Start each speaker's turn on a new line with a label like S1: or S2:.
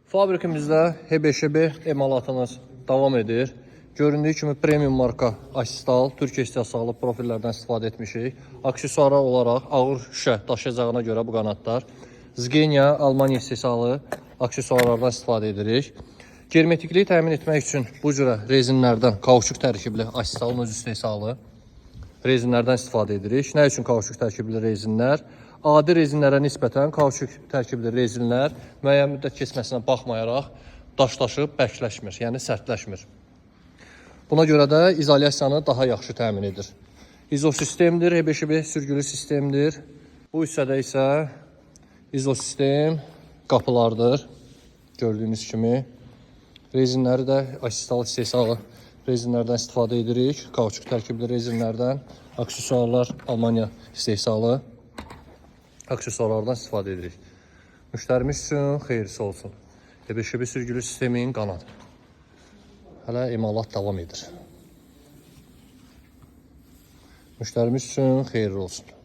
S1: Fabrikamızda HBŞB emalatımız davam edir. Göründüyü kimi premium marka Asistal, Türkiyə istehsalı profillərdən istifadə etmişik. Aksesuarlar olaraq ağır şüşə daşıyacağına görə bu qanadlar Zgenia Almaniya istehsalı aksesuarlardan istifadə edirik. Germetikliyi təmin etmək üçün bu cürə rezinlərdən, kauçuk tərkibli Asistalın öz istehsalı rezinlərdən istifadə edirik. Nə üçün kauçuk tərkibli rezinlər? Adi rezinlərə nisbətən kauçuk tərkibli rezinlər müəyyən müddət keçməsinə baxmayaraq daşlaşıb bərkləşmir, yəni sərtləşmir. Buna görə də izolyasiyanı daha yaxşı təmin edir. İzosistemdir, HBŞB sürgülü sistemdir. Bu hissədə isə izosistem qapılardır. Gördüyünüz kimi rezinləri də Asistal istehsalı rezinlərdən istifadə edirik. Kauçuk tərkibli rezinlərdən, aksesuarlar Almaniya istehsalı aksesuarlardan istifadə edirik. Müştərimiz üçün xeyirlisi olsun. HBŞB sürgülü sistemin qanadı. Hələ emalat davam edir. Müştərimiz üçün xeyirli olsun.